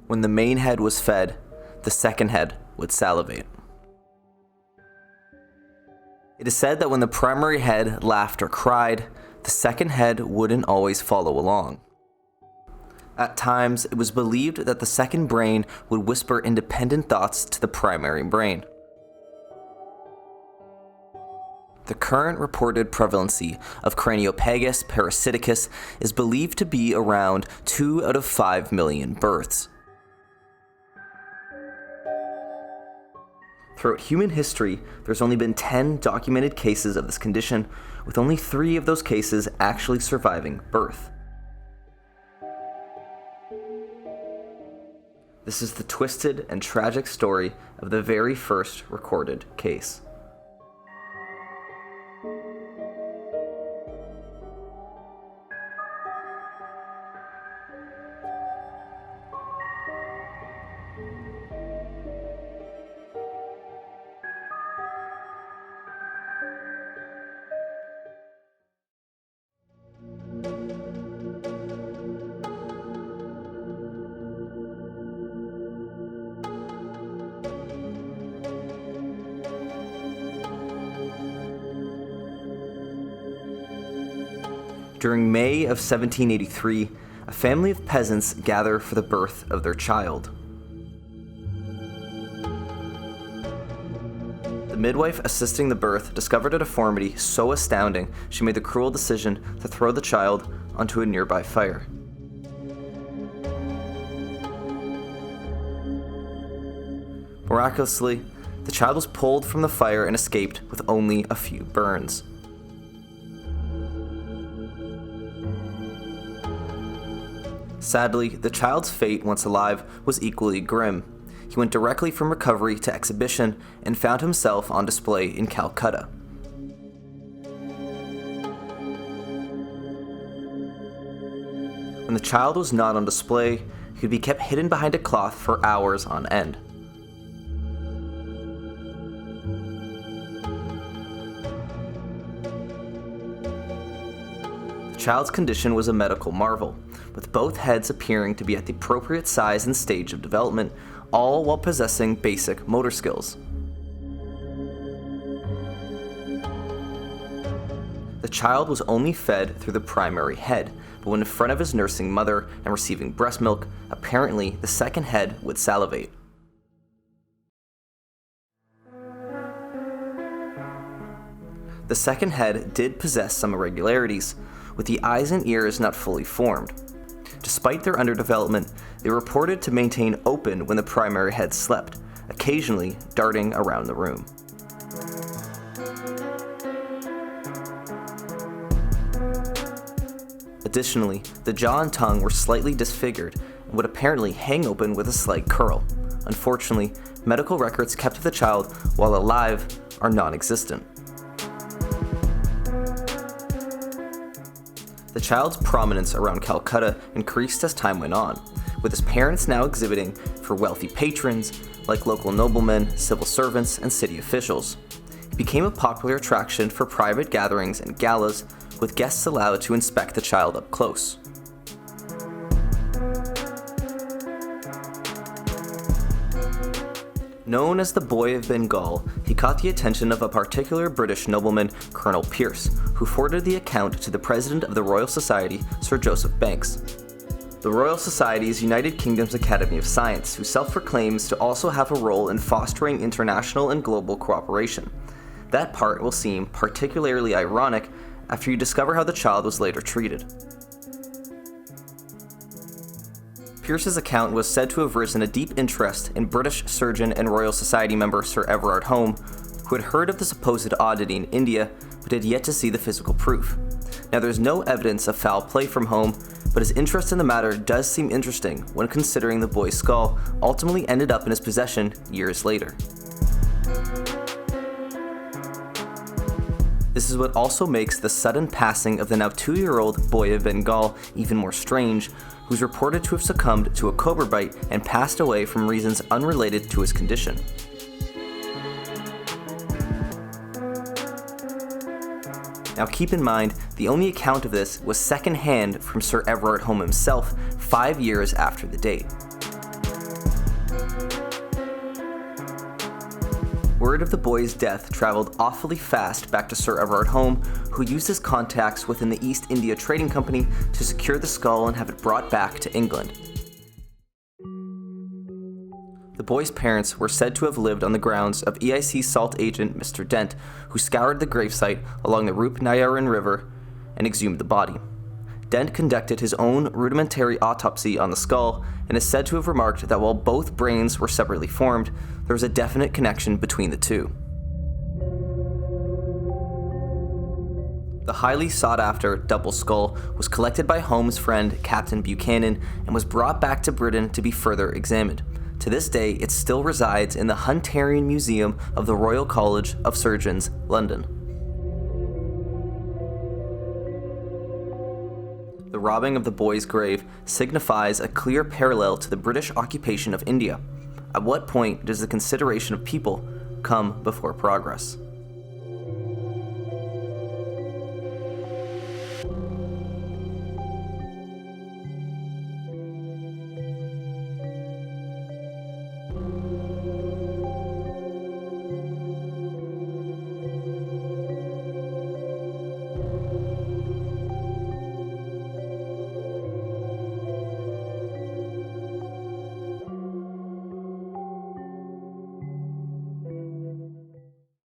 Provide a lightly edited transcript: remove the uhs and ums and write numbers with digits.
When the main head was fed, the second head would salivate. It is said that when the primary head laughed or cried, the second head wouldn't always follow along. At times, it was believed that the second brain would whisper independent thoughts to the primary brain. The current reported prevalency of Craniopagus Parasiticus is believed to be around 2 out of 5 million births. Throughout human history, there's only been 10 documented cases of this condition, with only 3 of those cases actually surviving birth. This is the twisted and tragic story of the very first recorded case. During May of 1783, a family of peasants gather for the birth of their child. The midwife assisting the birth discovered a deformity so astounding she made the cruel decision to throw the child onto a nearby fire. Miraculously, the child was pulled from the fire and escaped with only a few burns. Sadly, the child's fate, once alive, was equally grim. He went directly from recovery to exhibition and found himself on display in Calcutta. When the child was not on display, he could be kept hidden behind a cloth for hours on end. The child's condition was a medical marvel, with both heads appearing to be at the appropriate size and stage of development, all while possessing basic motor skills. The child was only fed through the primary head, but when in front of his nursing mother and receiving breast milk, apparently the second head would salivate. The second head did possess some irregularities, with the eyes and ears not fully formed. Despite their underdevelopment, they were reported to maintain open when the primary head slept, occasionally darting around the room. Additionally, the jaw and tongue were slightly disfigured and would apparently hang open with a slight curl. Unfortunately, medical records kept of the child while alive are non-existent. The child's prominence around Calcutta increased as time went on, with his parents now exhibiting for wealthy patrons like local noblemen, civil servants, and city officials. He became a popular attraction for private gatherings and galas, with guests allowed to inspect the child up close. Known as the Boy of Bengal, he caught the attention of a particular British nobleman, Colonel Pierce, who forwarded the account to the President of the Royal Society, Sir Joseph Banks. The Royal Society is United Kingdom's Academy of Science, who self-proclaims to also have a role in fostering international and global cooperation. That part will seem particularly ironic after you discover how the child was later treated. Pierce's account was said to have risen a deep interest in British surgeon and Royal Society member Sir Everard Home, who had heard of the supposed oddity in India, but had yet to see the physical proof. Now, there's no evidence of foul play from Home, but his interest in the matter does seem interesting when considering the boy's skull ultimately ended up in his possession years later. This is what also makes the sudden passing of the now 2-year-old Boy of Bengal even more strange, who's reported to have succumbed to a cobra bite and passed away from reasons unrelated to his condition. Now keep in mind, the only account of this was secondhand from Sir Everard Home himself 5 years after the date. word of the boy's death traveled awfully fast back to Sir Everard Home, who used his contacts within the East India Trading Company to secure the skull and have it brought back to England. The boy's parents were said to have lived on the grounds of EIC salt agent Mr. Dent, who scoured the gravesite along the Rupnayaran River and exhumed the body. Dent conducted his own rudimentary autopsy on the skull and is said to have remarked that while both brains were separately formed, there was a definite connection between the two. The highly sought-after double skull was collected by Holmes' friend Captain Buchanan and was brought back to Britain to be further examined. To this day, it still resides in the Hunterian Museum of the Royal College of Surgeons, London. The robbing of the boy's grave signifies a clear parallel to the British occupation of India. At what point does the consideration of people come before progress?